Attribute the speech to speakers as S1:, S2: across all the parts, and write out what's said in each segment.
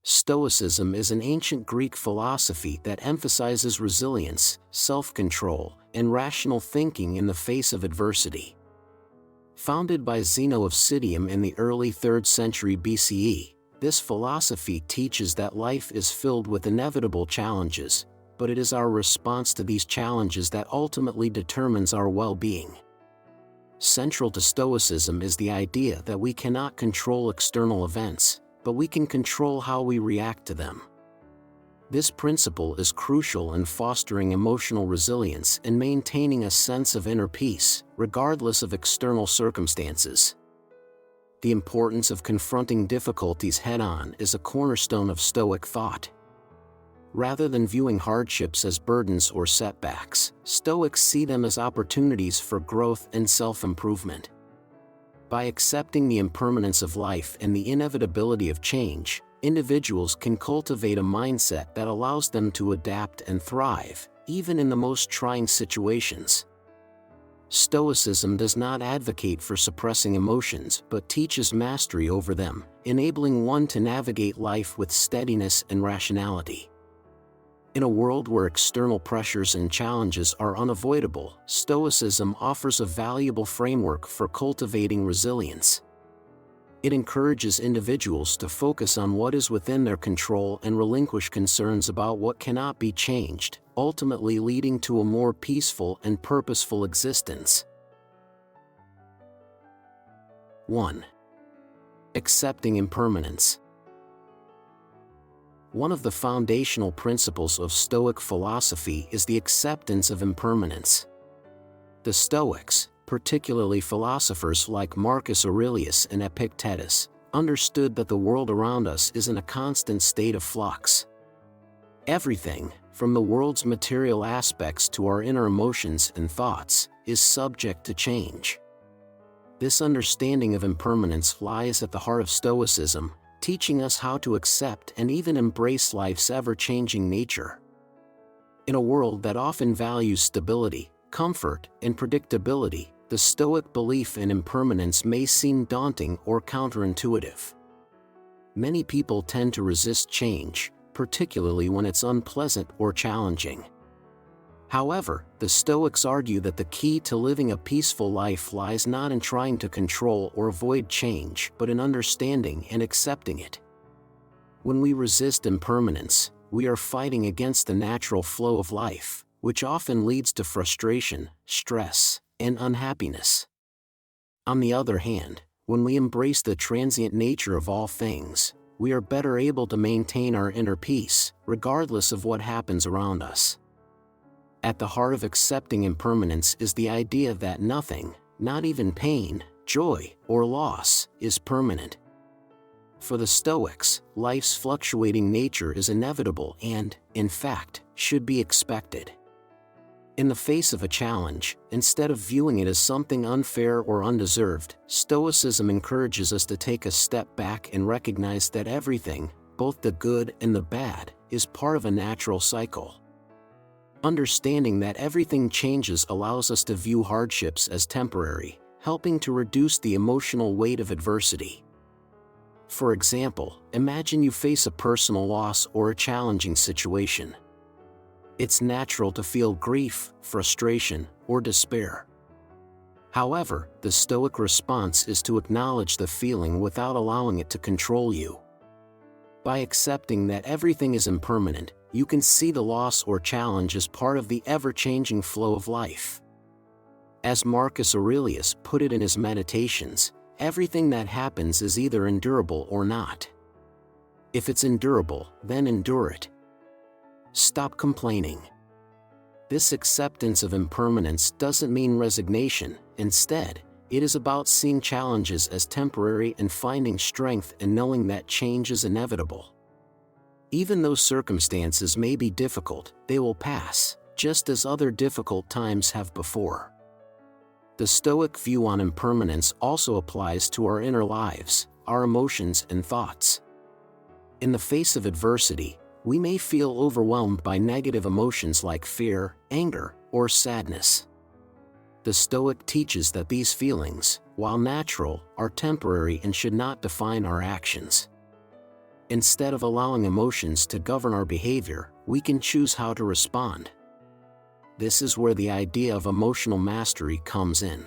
S1: Stoicism is an ancient Greek philosophy that emphasizes resilience, self-control, and rational thinking in the face of adversity. Founded by Zeno of Citium in the early 3rd century BCE, this philosophy teaches that life is filled with inevitable challenges, but it is our response to these challenges that ultimately determines our well-being. Central to Stoicism is the idea that we cannot control external events, but we can control how we react to them. This principle is crucial in fostering emotional resilience and maintaining a sense of inner peace, regardless of external circumstances. The importance of confronting difficulties head-on is a cornerstone of Stoic thought. Rather than viewing hardships as burdens or setbacks, Stoics see them as opportunities for growth and self-improvement. By accepting the impermanence of life and the inevitability of change, individuals can cultivate a mindset that allows them to adapt and thrive, even in the most trying situations. Stoicism does not advocate for suppressing emotions but teaches mastery over them, enabling one to navigate life with steadiness and rationality. In a world where external pressures and challenges are unavoidable, Stoicism offers a valuable framework for cultivating resilience. It encourages individuals to focus on what is within their control and relinquish concerns about what cannot be changed, ultimately leading to a more peaceful and purposeful existence. 1. Accepting impermanence. One of the foundational principles of Stoic philosophy is the acceptance of impermanence. The Stoics, particularly philosophers like Marcus Aurelius and Epictetus, understood that the world around us is in a constant state of flux. Everything, from the world's material aspects to our inner emotions and thoughts, is subject to change. This understanding of impermanence lies at the heart of Stoicism, teaching us how to accept and even embrace life's ever-changing nature. In a world that often values stability, comfort, and predictability, the Stoic belief in impermanence may seem daunting or counterintuitive. Many people tend to resist change, particularly when it's unpleasant or challenging. However, the Stoics argue that the key to living a peaceful life lies not in trying to control or avoid change, but in understanding and accepting it. When we resist impermanence, we are fighting against the natural flow of life, which often leads to frustration, stress, and unhappiness. On the other hand, when we embrace the transient nature of all things, we are better able to maintain our inner peace, regardless of what happens around us. At the heart of accepting impermanence is the idea that nothing, not even pain, joy, or loss, is permanent. For the Stoics, life's fluctuating nature is inevitable and, in fact, should be expected. In the face of a challenge, instead of viewing it as something unfair or undeserved, Stoicism encourages us to take a step back and recognize that everything, both the good and the bad, is part of a natural cycle. Understanding that everything changes allows us to view hardships as temporary, helping to reduce the emotional weight of adversity. For example, imagine you face a personal loss or a challenging situation. It's natural to feel grief, frustration, or despair. However, the Stoic response is to acknowledge the feeling without allowing it to control you. By accepting that everything is impermanent, you can see the loss or challenge as part of the ever-changing flow of life. As Marcus Aurelius put it in his Meditations, everything that happens is either endurable or not. If it's endurable, then endure it. Stop complaining. This acceptance of impermanence doesn't mean resignation. Instead, it is about seeing challenges as temporary and finding strength in knowing that change is inevitable. Even though circumstances may be difficult, they will pass, just as other difficult times have before. The Stoic view on impermanence also applies to our inner lives, our emotions and thoughts. In the face of adversity, we may feel overwhelmed by negative emotions like fear, anger, or sadness. The Stoic teaches that these feelings, while natural, are temporary and should not define our actions. Instead of allowing emotions to govern our behavior, we can choose how to respond. This is where the idea of emotional mastery comes in.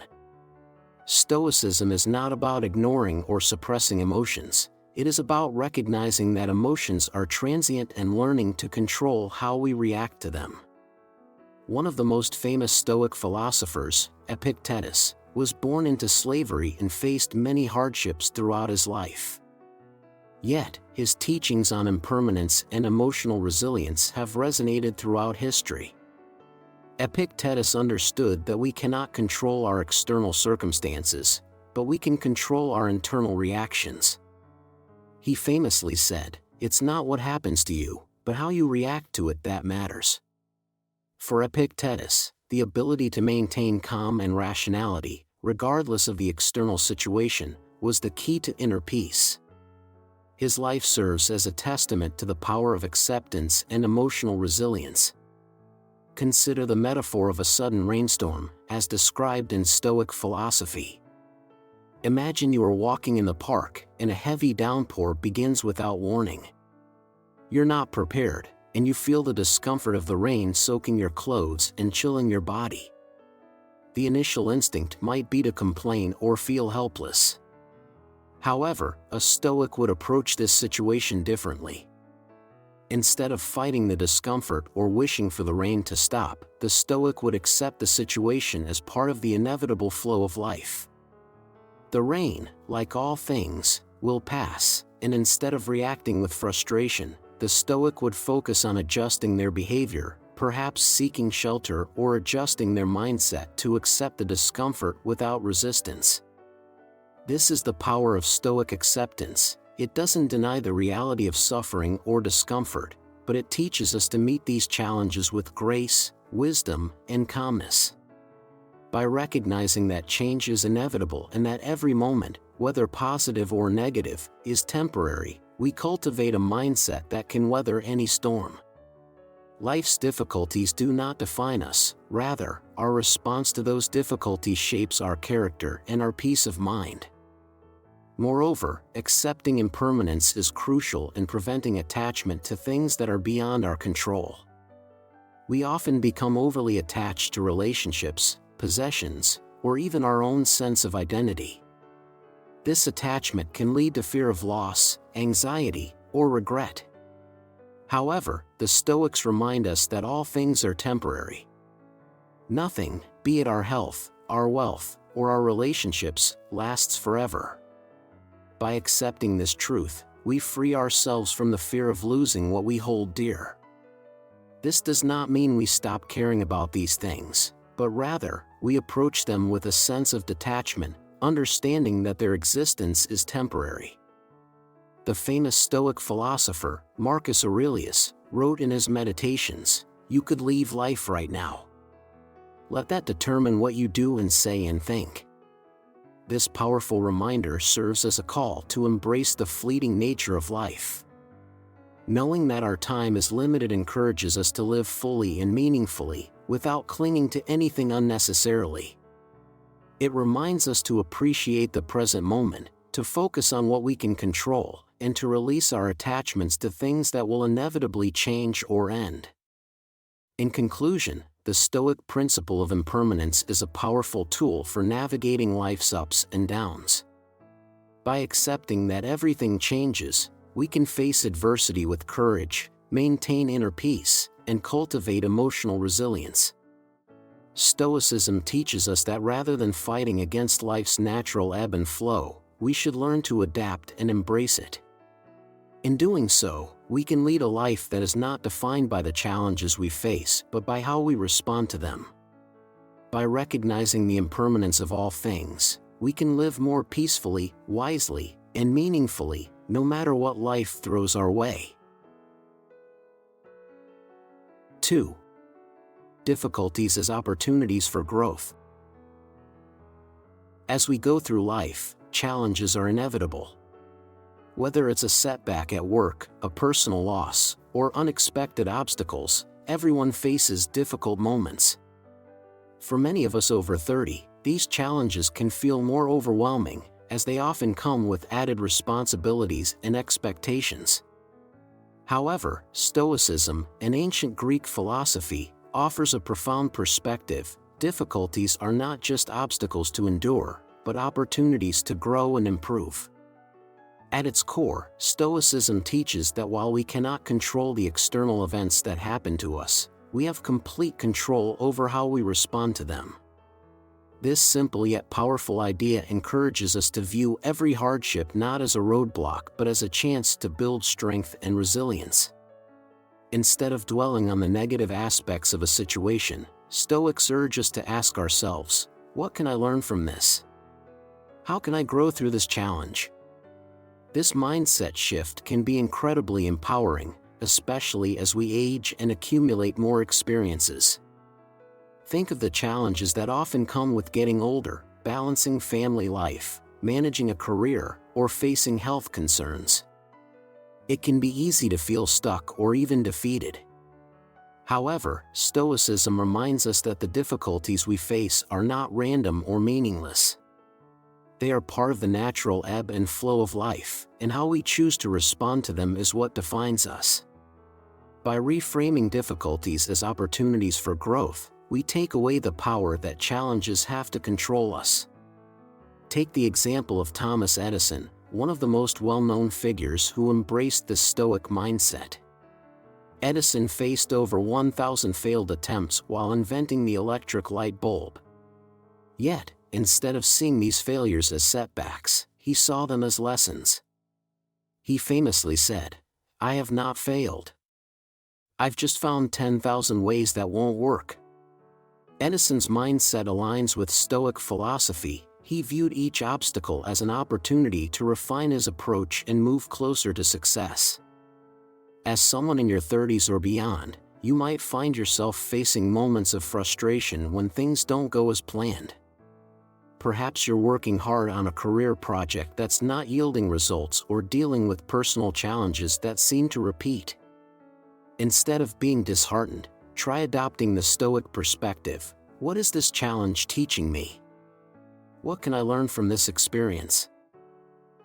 S1: Stoicism is not about ignoring or suppressing emotions. It is about recognizing that emotions are transient and learning to control how we react to them. One of the most famous Stoic philosophers, Epictetus, was born into slavery and faced many hardships throughout his life. Yet, his teachings on impermanence and emotional resilience have resonated throughout history. Epictetus understood that we cannot control our external circumstances, but we can control our internal reactions. He famously said, "It's not what happens to you, but how you react to it that matters." For Epictetus, the ability to maintain calm and rationality, regardless of the external situation, was the key to inner peace. His life serves as a testament to the power of acceptance and emotional resilience. Consider the metaphor of a sudden rainstorm, as described in Stoic philosophy. Imagine you are walking in the park, and a heavy downpour begins without warning. You're not prepared, and you feel the discomfort of the rain soaking your clothes and chilling your body. The initial instinct might be to complain or feel helpless. However, a Stoic would approach this situation differently. Instead of fighting the discomfort or wishing for the rain to stop, the Stoic would accept the situation as part of the inevitable flow of life. The rain, like all things, will pass, and instead of reacting with frustration, the Stoic would focus on adjusting their behavior, perhaps seeking shelter or adjusting their mindset to accept the discomfort without resistance. This is the power of Stoic acceptance. It doesn't deny the reality of suffering or discomfort, but it teaches us to meet these challenges with grace, wisdom, and calmness. By recognizing that change is inevitable and that every moment, whether positive or negative, is temporary, we cultivate a mindset that can weather any storm. Life's difficulties do not define us, rather, our response to those difficulties shapes our character and our peace of mind. Moreover, accepting impermanence is crucial in preventing attachment to things that are beyond our control. We often become overly attached to relationships, possessions, or even our own sense of identity. This attachment can lead to fear of loss, anxiety, or regret. However, the Stoics remind us that all things are temporary. Nothing, be it our health, our wealth, or our relationships, lasts forever. By accepting this truth, we free ourselves from the fear of losing what we hold dear. This does not mean we stop caring about these things, but rather, we approach them with a sense of detachment, understanding that their existence is temporary. The famous Stoic philosopher, Marcus Aurelius, wrote in his Meditations, "You could leave life right now. Let that determine what you do and say and think." This powerful reminder serves as a call to embrace the fleeting nature of life. Knowing that our time is limited encourages us to live fully and meaningfully, without clinging to anything unnecessarily. It reminds us to appreciate the present moment, to focus on what we can control, and to release our attachments to things that will inevitably change or end. In conclusion, the Stoic principle of impermanence is a powerful tool for navigating life's ups and downs. By accepting that everything changes, we can face adversity with courage, maintain inner peace, and cultivate emotional resilience. Stoicism teaches us that rather than fighting against life's natural ebb and flow, we should learn to adapt and embrace it. In doing so, we can lead a life that is not defined by the challenges we face but by how we respond to them. By recognizing the impermanence of all things, we can live more peacefully, wisely, and meaningfully, no matter what life throws our way. 2. Difficulties as opportunities for growth. As we go through life, challenges are inevitable. Whether it's a setback at work, a personal loss, or unexpected obstacles, everyone faces difficult moments. For many of us over 30, these challenges can feel more overwhelming, as they often come with added responsibilities and expectations. However, Stoicism, an ancient Greek philosophy, offers a profound perspective. Difficulties are not just obstacles to endure, but opportunities to grow and improve. At its core, Stoicism teaches that while we cannot control the external events that happen to us, we have complete control over how we respond to them. This simple yet powerful idea encourages us to view every hardship not as a roadblock but as a chance to build strength and resilience. Instead of dwelling on the negative aspects of a situation, Stoics urge us to ask ourselves, what can I learn from this? How can I grow through this challenge? This mindset shift can be incredibly empowering, especially as we age and accumulate more experiences. Think of the challenges that often come with getting older, balancing family life, managing a career, or facing health concerns. It can be easy to feel stuck or even defeated. However, Stoicism reminds us that the difficulties we face are not random or meaningless. They are part of the natural ebb and flow of life, and how we choose to respond to them is what defines us. By reframing difficulties as opportunities for growth, we take away the power that challenges have to control us. Take the example of Thomas Edison, one of the most well-known figures who embraced the Stoic mindset. Edison faced over 1,000 failed attempts while inventing the electric light bulb. Yet, instead of seeing these failures as setbacks, he saw them as lessons. He famously said, "I have not failed. I've just found 10,000 ways that won't work." Edison's mindset aligns with Stoic philosophy. He viewed each obstacle as an opportunity to refine his approach and move closer to success. As someone in your 30s or beyond, you might find yourself facing moments of frustration when things don't go as planned. Perhaps you're working hard on a career project that's not yielding results or dealing with personal challenges that seem to repeat. Instead of being disheartened, try adopting the Stoic perspective. What is this challenge teaching me? What can I learn from this experience?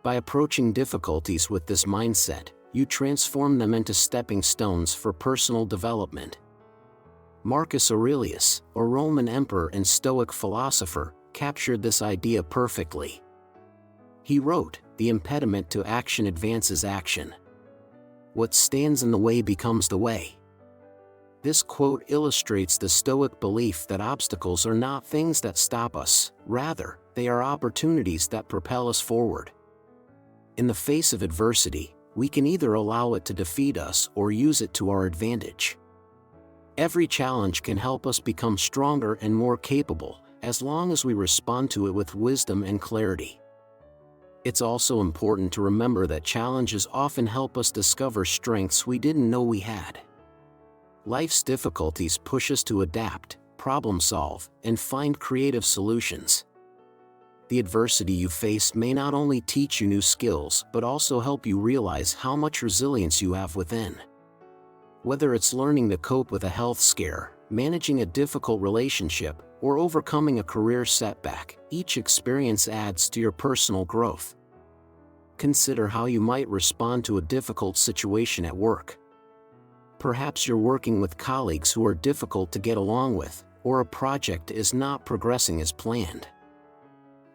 S1: By approaching difficulties with this mindset, you transform them into stepping stones for personal development. Marcus Aurelius, a Roman emperor and Stoic philosopher, captured this idea perfectly. He wrote, "The impediment to action advances action. What stands in the way becomes the way." This quote illustrates the Stoic belief that obstacles are not things that stop us, rather, they are opportunities that propel us forward. In the face of adversity, we can either allow it to defeat us or use it to our advantage. Every challenge can help us become stronger and more capable, as long as we respond to it with wisdom and clarity. It's also important to remember that challenges often help us discover strengths we didn't know we had. Life's difficulties push us to adapt, problem solve, and find creative solutions. The adversity you face may not only teach you new skills but also help you realize how much resilience you have within. Whether it's learning to cope with a health scare, managing a difficult relationship, or overcoming a career setback, each experience adds to your personal growth. Consider how you might respond to a difficult situation at work. Perhaps you're working with colleagues who are difficult to get along with, or a project is not progressing as planned.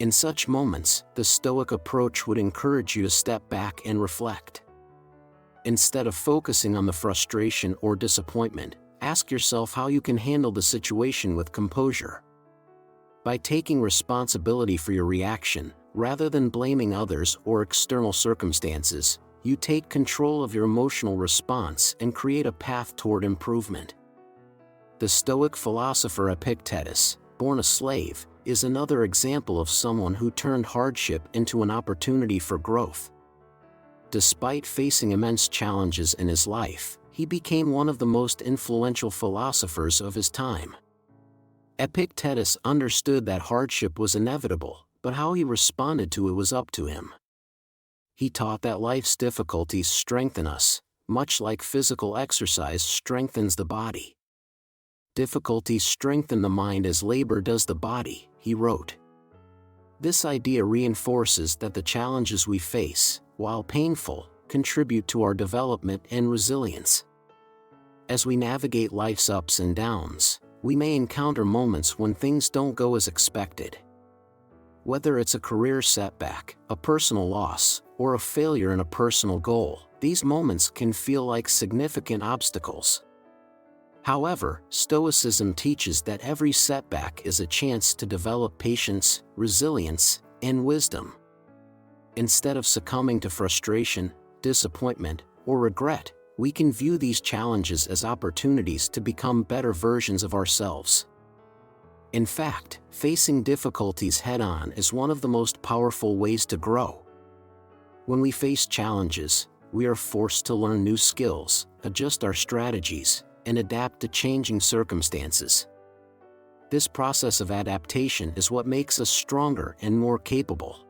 S1: In such moments, the Stoic approach would encourage you to step back and reflect. Instead of focusing on the frustration or disappointment, ask yourself how you can handle the situation with composure. By taking responsibility for your reaction, rather than blaming others or external circumstances, you take control of your emotional response and create a path toward improvement. The Stoic philosopher Epictetus, born a slave, is another example of someone who turned hardship into an opportunity for growth. Despite facing immense challenges in his life, he became one of the most influential philosophers of his time. Epictetus understood that hardship was inevitable, but how he responded to it was up to him. He taught that life's difficulties strengthen us, much like physical exercise strengthens the body. Difficulties strengthen the mind as labor does the body, he wrote. This idea reinforces that the challenges we face, while painful, contribute to our development and resilience. As we navigate life's ups and downs, we may encounter moments when things don't go as expected. Whether it's a career setback, a personal loss, or a failure in a personal goal, these moments can feel like significant obstacles. However, Stoicism teaches that every setback is a chance to develop patience, resilience, and wisdom. Instead of succumbing to frustration, disappointment, or regret, we can view these challenges as opportunities to become better versions of ourselves. In fact, facing difficulties head-on is one of the most powerful ways to grow. When we face challenges, we are forced to learn new skills, adjust our strategies, and adapt to changing circumstances. This process of adaptation is what makes us stronger and more capable.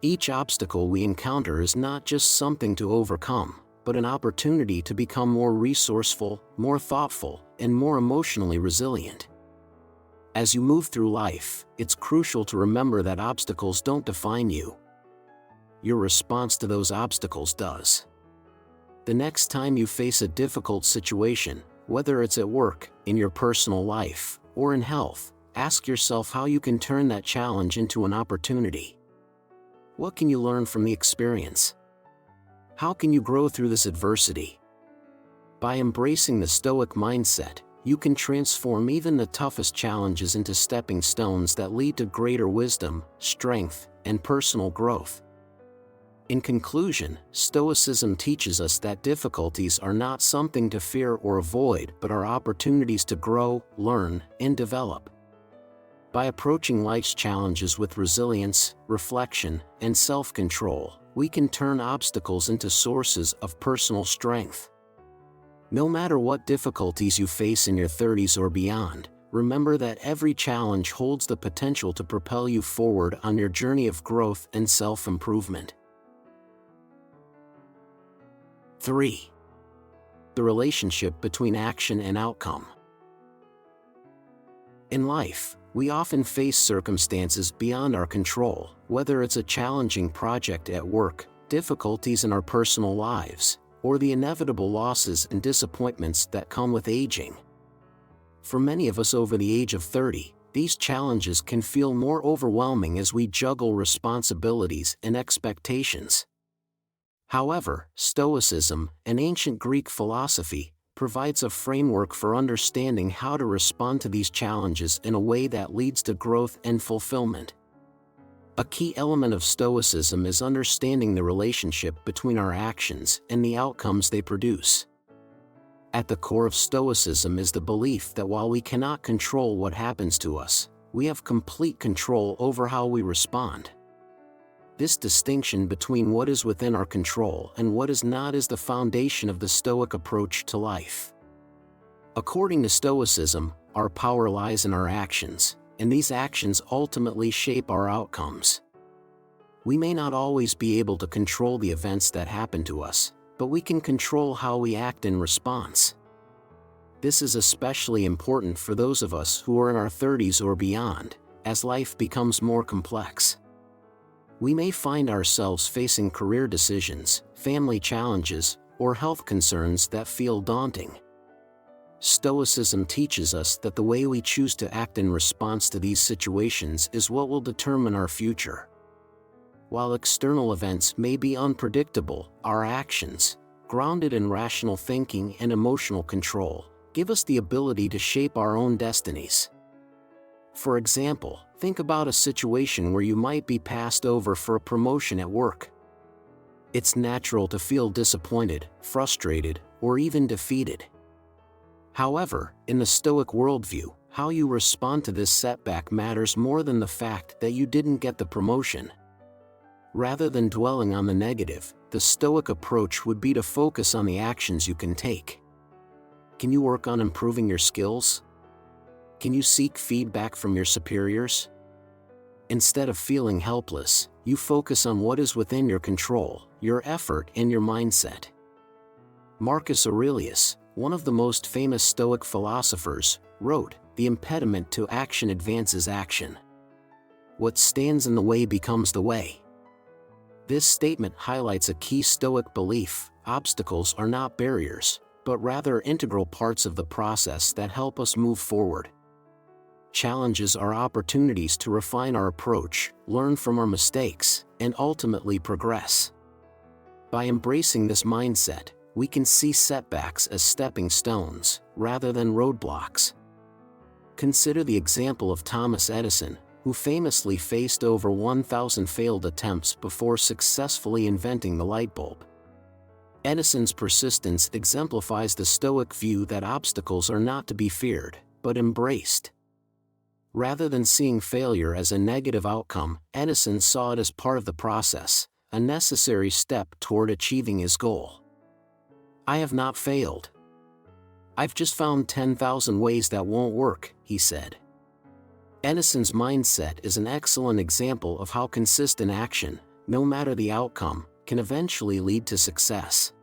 S1: Each obstacle we encounter is not just something to overcome, but an opportunity to become more resourceful, more thoughtful, and more emotionally resilient. As you move through life, it's crucial to remember that obstacles don't define you. Your response to those obstacles does. The next time you face a difficult situation, whether it's at work, in your personal life, or in health, ask yourself how you can turn that challenge into an opportunity. What can you learn from the experience? How can you grow through this adversity? By embracing the Stoic mindset, you can transform even the toughest challenges into stepping stones that lead to greater wisdom, strength, and personal growth. In conclusion, Stoicism teaches us that difficulties are not something to fear or avoid but are opportunities to grow, learn, and develop. By approaching life's challenges with resilience, reflection, and self-control, we can turn obstacles into sources of personal strength. No matter what difficulties you face in your 30s or beyond, remember that every challenge holds the potential to propel you forward on your journey of growth and self-improvement. 3. The relationship between action and outcome. In life, we often face circumstances beyond our control, whether it's a challenging project at work, difficulties in our personal lives, or the inevitable losses and disappointments that come with aging. For many of us over the age of 30, these challenges can feel more overwhelming as we juggle responsibilities and expectations. However, Stoicism, an ancient Greek philosophy, provides a framework for understanding how to respond to these challenges in a way that leads to growth and fulfillment. A key element of Stoicism is understanding the relationship between our actions and the outcomes they produce. At the core of Stoicism is the belief that while we cannot control what happens to us, we have complete control over how we respond. This distinction between what is within our control and what is not is the foundation of the Stoic approach to life. According to Stoicism, our power lies in our actions, and these actions ultimately shape our outcomes. We may not always be able to control the events that happen to us, but we can control how we act in response. This is especially important for those of us who are in our 30s or beyond, as life becomes more complex. We may find ourselves facing career decisions, family challenges, or health concerns that feel daunting. Stoicism teaches us that the way we choose to act in response to these situations is what will determine our future. While external events may be unpredictable, our actions, grounded in rational thinking and emotional control, give us the ability to shape our own destinies. For example, think about a situation where you might be passed over for a promotion at work. It's natural to feel disappointed, frustrated, or even defeated. However, in the Stoic worldview, how you respond to this setback matters more than the fact that you didn't get the promotion. Rather than dwelling on the negative, the Stoic approach would be to focus on the actions you can take. Can you work on improving your skills? Can you seek feedback from your superiors? Instead of feeling helpless, you focus on what is within your control, your effort, and your mindset. Marcus Aurelius, one of the most famous Stoic philosophers, wrote, "The impediment to action advances action. What stands in the way becomes the way." This statement highlights a key Stoic belief: obstacles are not barriers, but rather integral parts of the process that help us move forward. Challenges are opportunities to refine our approach, learn from our mistakes, and ultimately progress. By embracing this mindset, we can see setbacks as stepping stones, rather than roadblocks. Consider the example of Thomas Edison, who famously faced over 1,000 failed attempts before successfully inventing the light bulb. Edison's persistence exemplifies the Stoic view that obstacles are not to be feared, but embraced. Rather than seeing failure as a negative outcome, Edison saw it as part of the process, a necessary step toward achieving his goal. "I have not failed. I've just found 10,000 ways that won't work," he said. Edison's mindset is an excellent example of how consistent action, no matter the outcome, can eventually lead to success.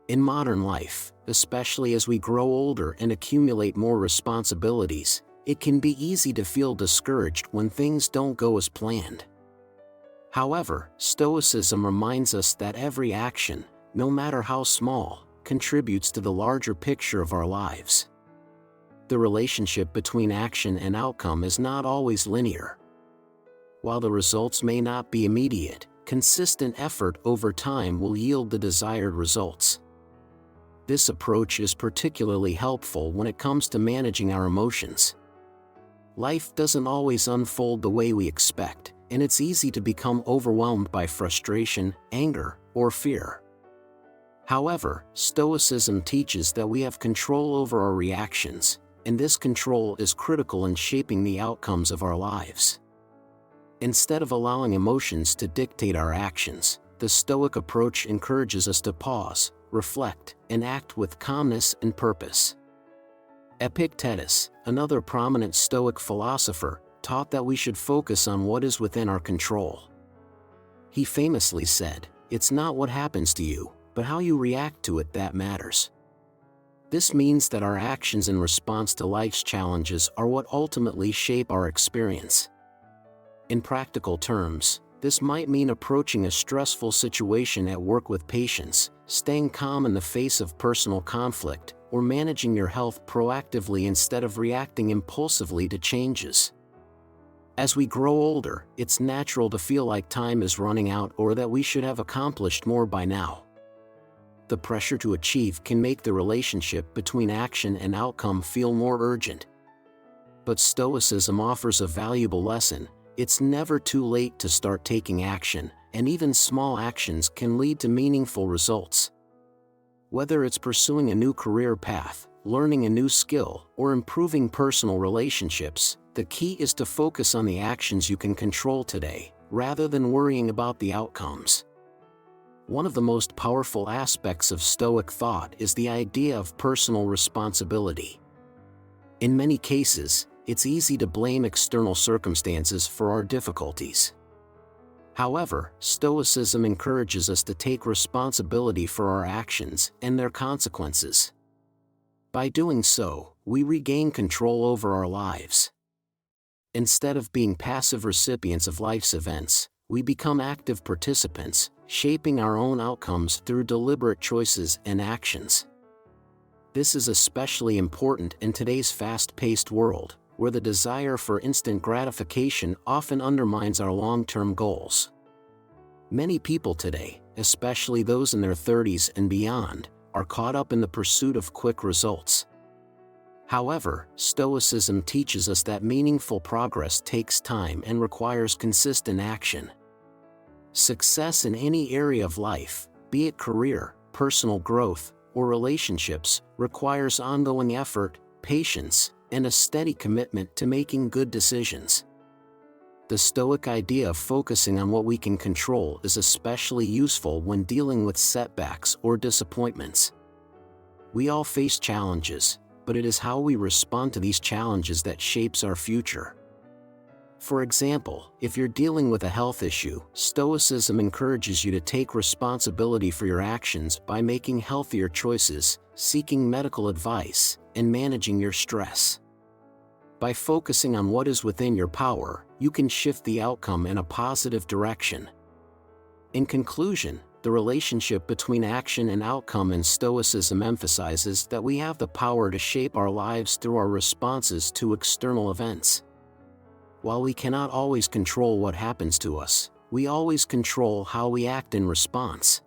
S1: In modern life, especially as we grow older and accumulate more responsibilities, it can be easy to feel discouraged when things don't go as planned. However, Stoicism reminds us that every action, no matter how small, contributes to the larger picture of our lives. The relationship between action and outcome is not always linear. While the results may not be immediate, consistent effort over time will yield the desired results. This approach is particularly helpful when it comes to managing our emotions. Life doesn't always unfold the way we expect, and it's easy to become overwhelmed by frustration, anger, or fear. However, Stoicism teaches that we have control over our reactions, and this control is critical in shaping the outcomes of our lives. Instead of allowing emotions to dictate our actions, the Stoic approach encourages us to pause, reflect, and act with calmness and purpose. Epictetus, another prominent Stoic philosopher, taught that we should focus on what is within our control. He famously said, "It's not what happens to you, but how you react to it that matters." This means that our actions in response to life's challenges are what ultimately shape our experience. In practical terms, this might mean approaching a stressful situation at work with patience, staying calm in the face of personal conflict, or managing your health proactively instead of reacting impulsively to changes. As we grow older, it's natural to feel like time is running out or that we should have accomplished more by now. The pressure to achieve can make the relationship between action and outcome feel more urgent. But Stoicism offers a valuable lesson: it's never too late to start taking action, and even small actions can lead to meaningful results. Whether it's pursuing a new career path, learning a new skill, or improving personal relationships, the key is to focus on the actions you can control today, rather than worrying about the outcomes. One of the most powerful aspects of Stoic thought is the idea of personal responsibility. In many cases, it's easy to blame external circumstances for our difficulties. However, Stoicism encourages us to take responsibility for our actions and their consequences. By doing so, we regain control over our lives. Instead of being passive recipients of life's events, we become active participants, shaping our own outcomes through deliberate choices and actions. This is especially important in today's fast-paced world, where the desire for instant gratification often undermines our long-term goals. Many people today, especially those in their 30s and beyond, are caught up in the pursuit of quick results. However, Stoicism teaches us that meaningful progress takes time and requires consistent action. Success in any area of life, be it career, personal growth, or relationships, requires ongoing effort, patience, and a steady commitment to making good decisions. The Stoic idea of focusing on what we can control is especially useful when dealing with setbacks or disappointments. We all face challenges, but it is how we respond to these challenges that shapes our future. For example, if you're dealing with a health issue, Stoicism encourages you to take responsibility for your actions by making healthier choices, seeking medical advice, and managing your stress. By focusing on what is within your power, you can shift the outcome in a positive direction. In conclusion, the relationship between action and outcome in Stoicism emphasizes that we have the power to shape our lives through our responses to external events. While we cannot always control what happens to us, we always control how we act in response.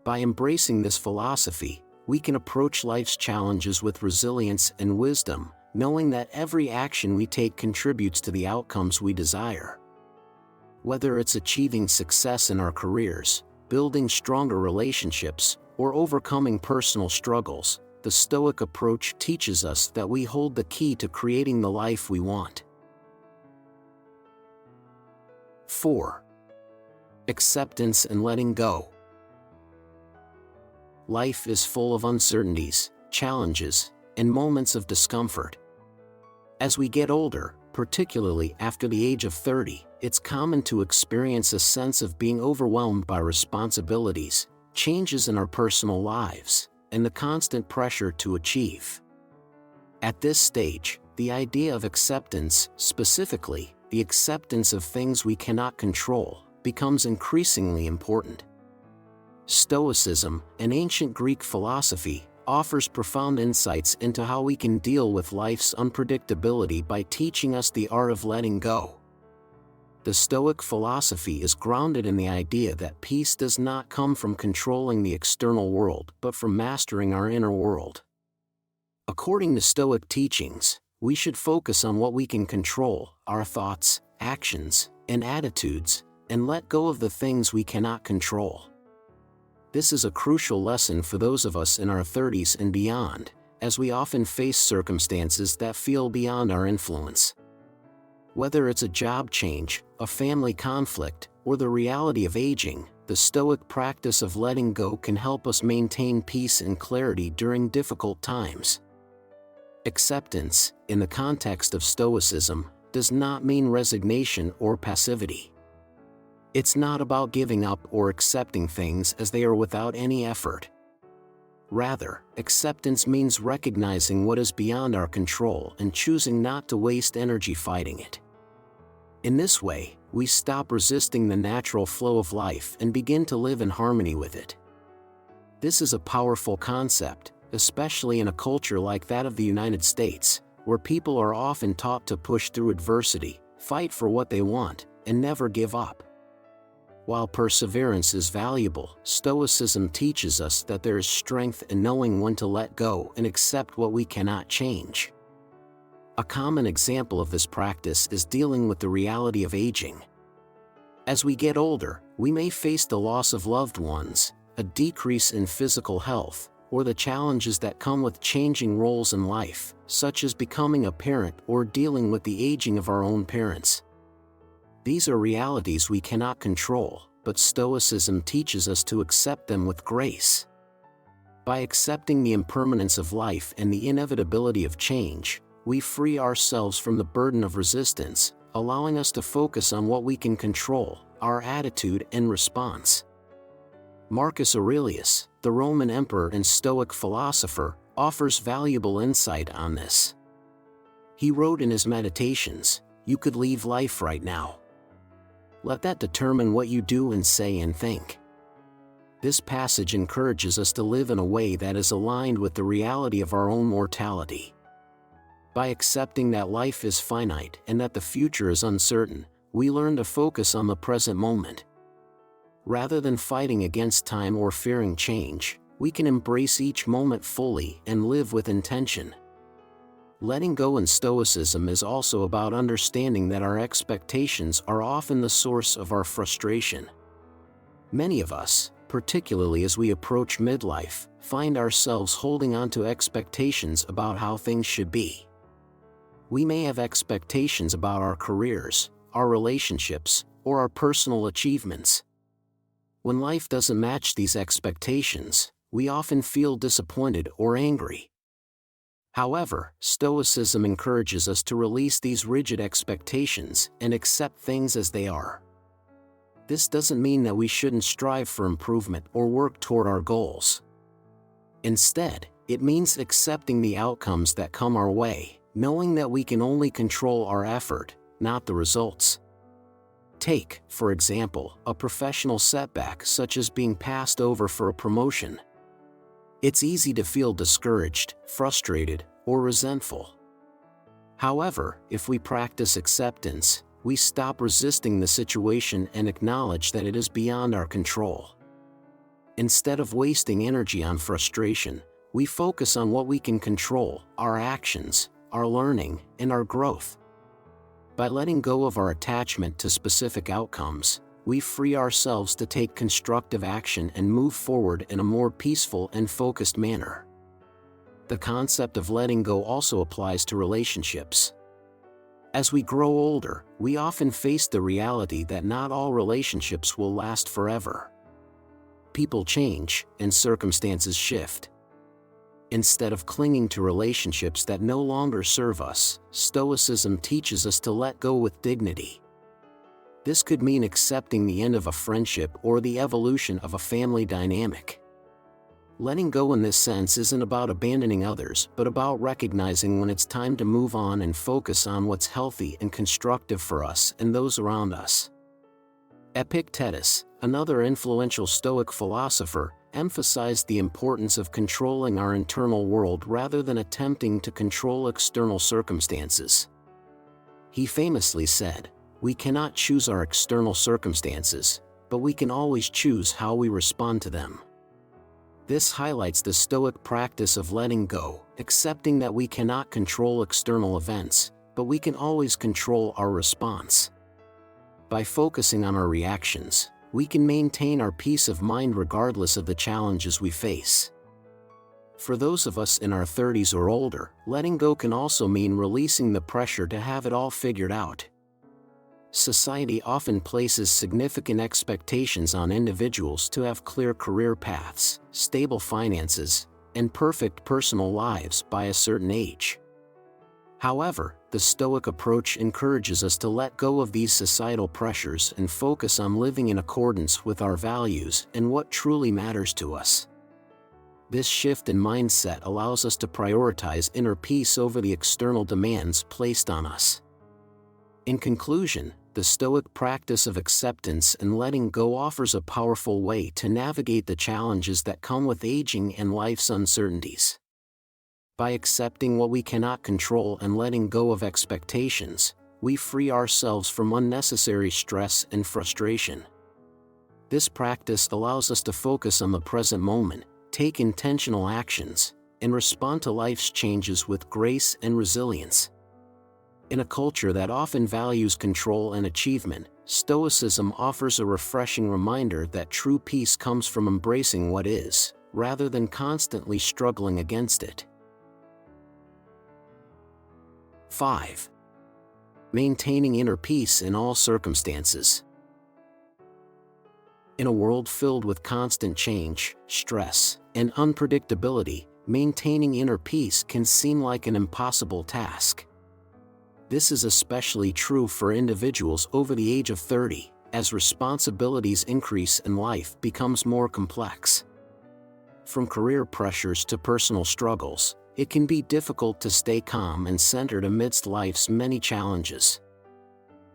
S1: By embracing this philosophy, we can approach life's challenges with resilience and wisdom, knowing that every action we take contributes to the outcomes we desire. Whether it's achieving success in our careers, building stronger relationships, or overcoming personal struggles, the Stoic approach teaches us that we hold the key to creating the life we want. 4. Acceptance and letting go. Life is full of uncertainties, challenges, and moments of discomfort. As we get older, particularly after the age of 30, it's common to experience a sense of being overwhelmed by responsibilities, changes in our personal lives, and the constant pressure to achieve. At this stage, the idea of acceptance, specifically, the acceptance of things we cannot control, becomes increasingly important. Stoicism, an ancient Greek philosophy, offers profound insights into how we can deal with life's unpredictability by teaching us the art of letting go. The Stoic philosophy is grounded in the idea that peace does not come from controlling the external world but from mastering our inner world. According to Stoic teachings, we should focus on what we can control, our thoughts, actions, and attitudes, and let go of the things we cannot control. This is a crucial lesson for those of us in our 30s and beyond, as we often face circumstances that feel beyond our influence. Whether it's a job change, a family conflict, or the reality of aging, the Stoic practice of letting go can help us maintain peace and clarity during difficult times. Acceptance, in the context of Stoicism, does not mean resignation or passivity. It's not about giving up or accepting things as they are without any effort. Rather, acceptance means recognizing what is beyond our control and choosing not to waste energy fighting it. In this way, we stop resisting the natural flow of life and begin to live in harmony with it. This is a powerful concept, especially in a culture like that of the United States, where people are often taught to push through adversity, fight for what they want, and never give up. While perseverance is valuable, Stoicism teaches us that there is strength in knowing when to let go and accept what we cannot change. A common example of this practice is dealing with the reality of aging. As we get older, we may face the loss of loved ones, a decrease in physical health, or the challenges that come with changing roles in life, such as becoming a parent or dealing with the aging of our own parents. These are realities we cannot control, but Stoicism teaches us to accept them with grace. By accepting the impermanence of life and the inevitability of change, we free ourselves from the burden of resistance, allowing us to focus on what we can control, our attitude and response. Marcus Aurelius, the Roman emperor and Stoic philosopher, offers valuable insight on this. He wrote in his Meditations, "You could leave life right now. Let that determine what you do and say and think." This passage encourages us to live in a way that is aligned with the reality of our own mortality. By accepting that life is finite and that the future is uncertain, we learn to focus on the present moment. Rather than fighting against time or fearing change, we can embrace each moment fully and live with intention. Letting go in Stoicism is also about understanding that our expectations are often the source of our frustration. Many of us, particularly as we approach midlife, find ourselves holding on to expectations about how things should be. We may have expectations about our careers, our relationships, or our personal achievements. When life doesn't match these expectations, we often feel disappointed or angry. However, Stoicism encourages us to release these rigid expectations and accept things as they are. This doesn't mean that we shouldn't strive for improvement or work toward our goals. Instead, it means accepting the outcomes that come our way, knowing that we can only control our effort, not the results. Take, for example, a professional setback such as being passed over for a promotion. It's easy to feel discouraged, frustrated, or resentful. However, if we practice acceptance, we stop resisting the situation and acknowledge that it is beyond our control. Instead of wasting energy on frustration, we focus on what we can control: our actions, our learning, and our growth. By letting go of our attachment to specific outcomes, we free ourselves to take constructive action and move forward in a more peaceful and focused manner. The concept of letting go also applies to relationships. As we grow older, we often face the reality that not all relationships will last forever. People change, and circumstances shift. Instead of clinging to relationships that no longer serve us, Stoicism teaches us to let go with dignity. This could mean accepting the end of a friendship or the evolution of a family dynamic. Letting go in this sense isn't about abandoning others, but about recognizing when it's time to move on and focus on what's healthy and constructive for us and those around us. Epictetus, another influential Stoic philosopher, emphasized the importance of controlling our internal world rather than attempting to control external circumstances. He famously said, "We cannot choose our external circumstances, but we can always choose how we respond to them." This highlights the Stoic practice of letting go, accepting that we cannot control external events, but we can always control our response. By focusing on our reactions, we can maintain our peace of mind regardless of the challenges we face. For those of us in our 30s or older, letting go can also mean releasing the pressure to have it all figured out. Society often places significant expectations on individuals to have clear career paths, stable finances, and perfect personal lives by a certain age. However, the Stoic approach encourages us to let go of these societal pressures and focus on living in accordance with our values and what truly matters to us. This shift in mindset allows us to prioritize inner peace over the external demands placed on us. In conclusion, the Stoic practice of acceptance and letting go offers a powerful way to navigate the challenges that come with aging and life's uncertainties. By accepting what we cannot control and letting go of expectations, we free ourselves from unnecessary stress and frustration. This practice allows us to focus on the present moment, take intentional actions, and respond to life's changes with grace and resilience. In a culture that often values control and achievement, Stoicism offers a refreshing reminder that true peace comes from embracing what is, rather than constantly struggling against it. 5. Maintaining inner peace in all circumstances. In a world filled with constant change, stress, and unpredictability, maintaining inner peace can seem like an impossible task. This is especially true for individuals over the age of 30, as responsibilities increase and life becomes more complex. From career pressures to personal struggles, it can be difficult to stay calm and centered amidst life's many challenges.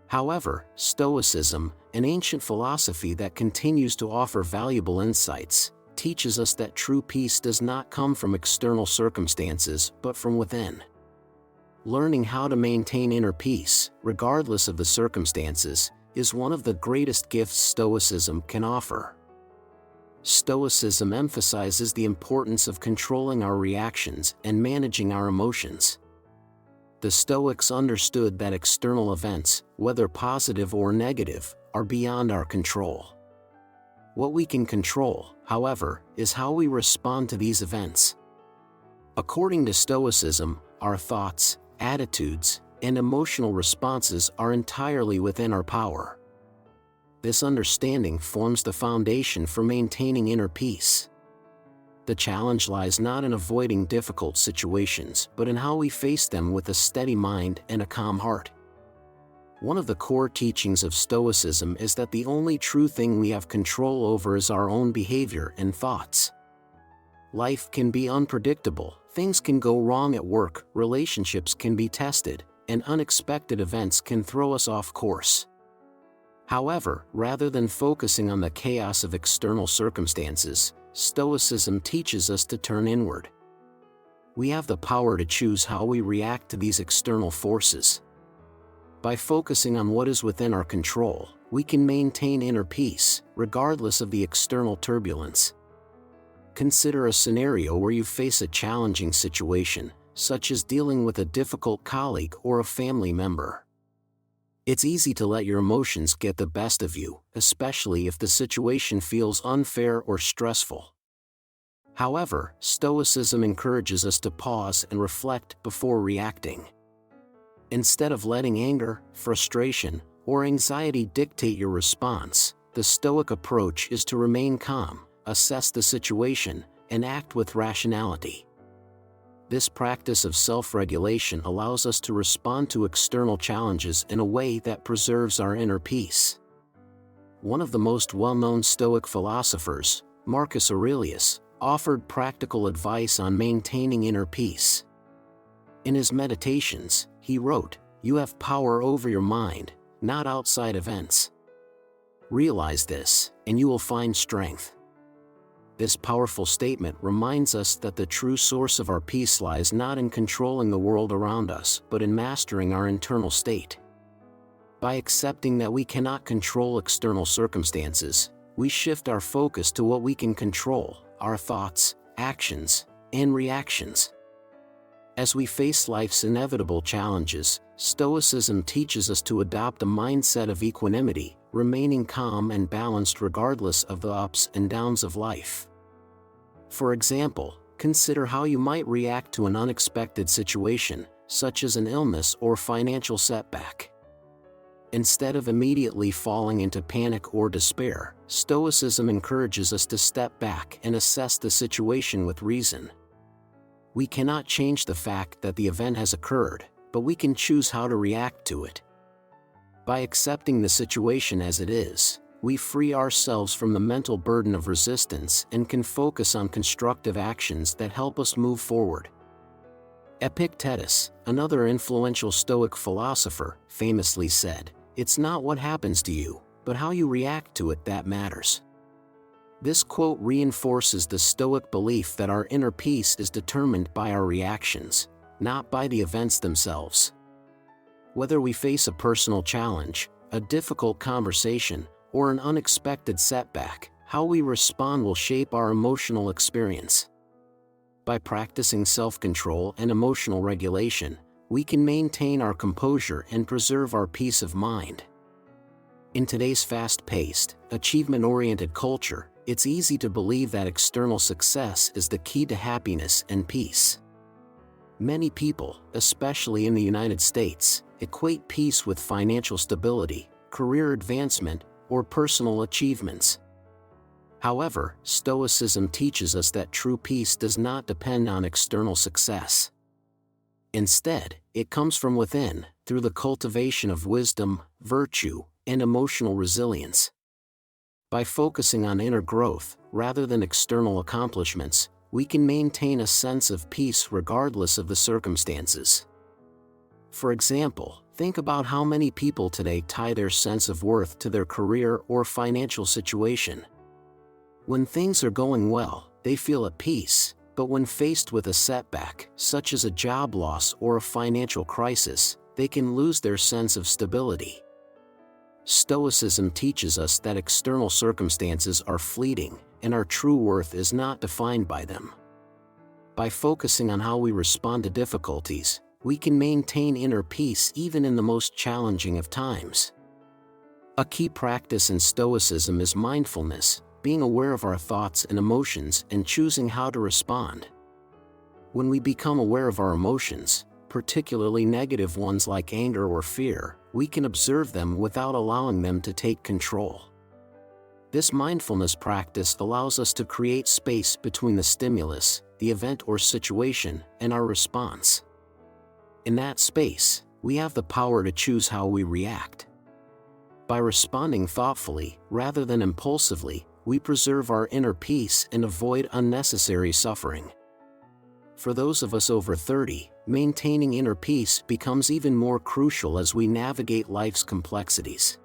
S1: However, Stoicism, an ancient philosophy that continues to offer valuable insights, teaches us that true peace does not come from external circumstances but from within. Learning how to maintain inner peace, regardless of the circumstances, is one of the greatest gifts Stoicism can offer. Stoicism emphasizes the importance of controlling our reactions and managing our emotions. The Stoics understood that external events, whether positive or negative, are beyond our control. What we can control, however, is how we respond to these events. According to Stoicism, our thoughts, attitudes, and emotional responses are entirely within our power. This understanding forms the foundation for maintaining inner peace. The challenge lies not in avoiding difficult situations, but in how we face them with a steady mind and a calm heart. One of the core teachings of Stoicism is that the only true thing we have control over is our own behavior and thoughts. Life can be unpredictable, things can go wrong at work, relationships can be tested, and unexpected events can throw us off course. However, rather than focusing on the chaos of external circumstances, Stoicism teaches us to turn inward. We have the power to choose how we react to these external forces. By focusing on what is within our control, we can maintain inner peace, regardless of the external turbulence. Consider a scenario where you face a challenging situation, such as dealing with a difficult colleague or a family member. It's easy to let your emotions get the best of you, especially if the situation feels unfair or stressful. However, Stoicism encourages us to pause and reflect before reacting. Instead of letting anger, frustration, or anxiety dictate your response, the Stoic approach is to remain calm, assess the situation, and act with rationality. This practice of self-regulation allows us to respond to external challenges in a way that preserves our inner peace. One of the most well-known Stoic philosophers, Marcus Aurelius, offered practical advice on maintaining inner peace. In his Meditations, he wrote, "You have power over your mind, not outside events. Realize this, and you will find strength." This powerful statement reminds us that the true source of our peace lies not in controlling the world around us, but in mastering our internal state. By accepting that we cannot control external circumstances, we shift our focus to what we can control: our thoughts, actions, and reactions. As we face life's inevitable challenges, Stoicism teaches us to adopt a mindset of equanimity, remaining calm and balanced regardless of the ups and downs of life. For example, consider how you might react to an unexpected situation, such as an illness or financial setback. Instead of immediately falling into panic or despair, Stoicism encourages us to step back and assess the situation with reason. We cannot change the fact that the event has occurred, but we can choose how to react to it. By accepting the situation as it is, we free ourselves from the mental burden of resistance and can focus on constructive actions that help us move forward. Epictetus, another influential Stoic philosopher, famously said, "It's not what happens to you, but how you react to it that matters." This quote reinforces the Stoic belief that our inner peace is determined by our reactions, not by the events themselves. Whether we face a personal challenge, a difficult conversation, or an unexpected setback, how we respond will shape our emotional experience. By practicing self-control and emotional regulation, we can maintain our composure and preserve our peace of mind. In today's fast-paced, achievement-oriented culture, it's easy to believe that external success is the key to happiness and peace. Many people, especially in the United States, equate peace with financial stability, career advancement, or personal achievements. However, Stoicism teaches us that true peace does not depend on external success. Instead, it comes from within, through the cultivation of wisdom, virtue, and emotional resilience. By focusing on inner growth, rather than external accomplishments, we can maintain a sense of peace regardless of the circumstances. For example, think about how many people today tie their sense of worth to their career or financial situation. When things are going well, they feel at peace, but when faced with a setback, such as a job loss or a financial crisis, they can lose their sense of stability. Stoicism teaches us that external circumstances are fleeting, and our true worth is not defined by them. By focusing on how we respond to difficulties, we can maintain inner peace even in the most challenging of times. A key practice in Stoicism is mindfulness, being aware of our thoughts and emotions and choosing how to respond. When we become aware of our emotions, particularly negative ones like anger or fear, we can observe them without allowing them to take control. This mindfulness practice allows us to create space between the stimulus, the event or situation, and our response. In that space, we have the power to choose how we react. By responding thoughtfully, rather than impulsively, we preserve our inner peace and avoid unnecessary suffering. For those of us over 30, maintaining inner peace becomes even more crucial as we navigate life's complexities.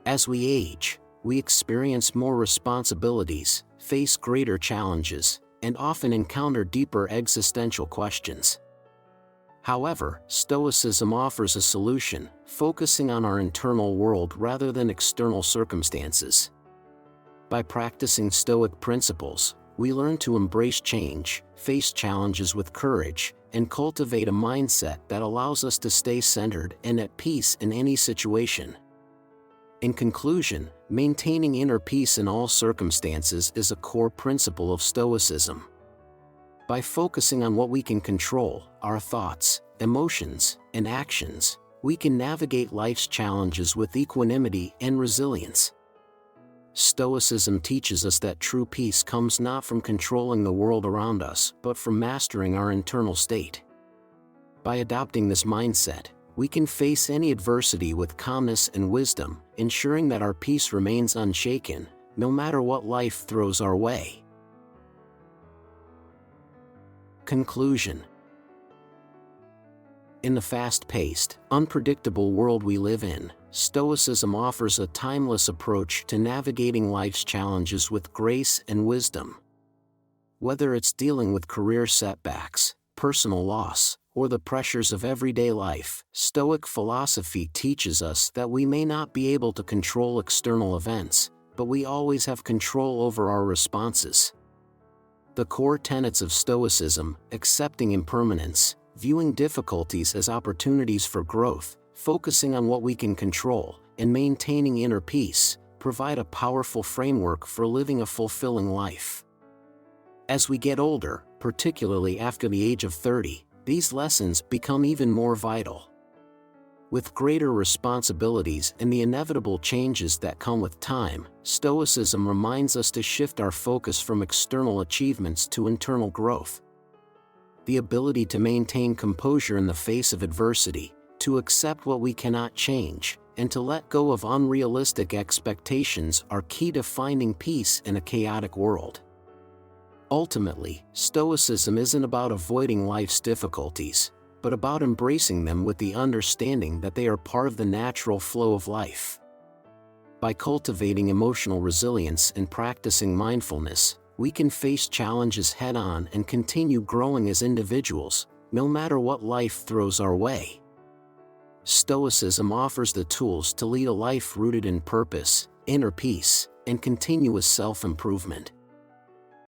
S1: As we age, we experience more responsibilities, face greater challenges, and often encounter deeper existential questions. However, Stoicism offers a solution, focusing on our internal world rather than external circumstances. By practicing Stoic principles, we learn to embrace change, face challenges with courage, and cultivate a mindset that allows us to stay centered and at peace in any situation. In conclusion, maintaining inner peace in all circumstances is a core principle of Stoicism. By focusing on what we can control, our thoughts, emotions, and actions, we can navigate life's challenges with equanimity and resilience. Stoicism teaches us that true peace comes not from controlling the world around us, but from mastering our internal state. By adopting this mindset, we can face any adversity with calmness and wisdom, ensuring that our peace remains unshaken, no matter what life throws our way. Conclusion. In the fast-paced, unpredictable world we live in, Stoicism offers a timeless approach to navigating life's challenges with grace and wisdom. Whether it's dealing with career setbacks, personal loss, or the pressures of everyday life, Stoic philosophy teaches us that we may not be able to control external events, but we always have control over our responses. The core tenets of Stoicism, accepting impermanence, viewing difficulties as opportunities for growth, focusing on what we can control, and maintaining inner peace, provide a powerful framework for living a fulfilling life. As we get older, particularly after the age of 30, these lessons become even more vital. With greater responsibilities and the inevitable changes that come with time, Stoicism reminds us to shift our focus from external achievements to internal growth. The ability to maintain composure in the face of adversity, to accept what we cannot change, and to let go of unrealistic expectations are key to finding peace in a chaotic world. Ultimately, Stoicism isn't about avoiding life's difficulties, but about embracing them with the understanding that they are part of the natural flow of life. By cultivating emotional resilience and practicing mindfulness, we can face challenges head-on and continue growing as individuals, no matter what life throws our way. Stoicism offers the tools to lead a life rooted in purpose, inner peace, and continuous self-improvement.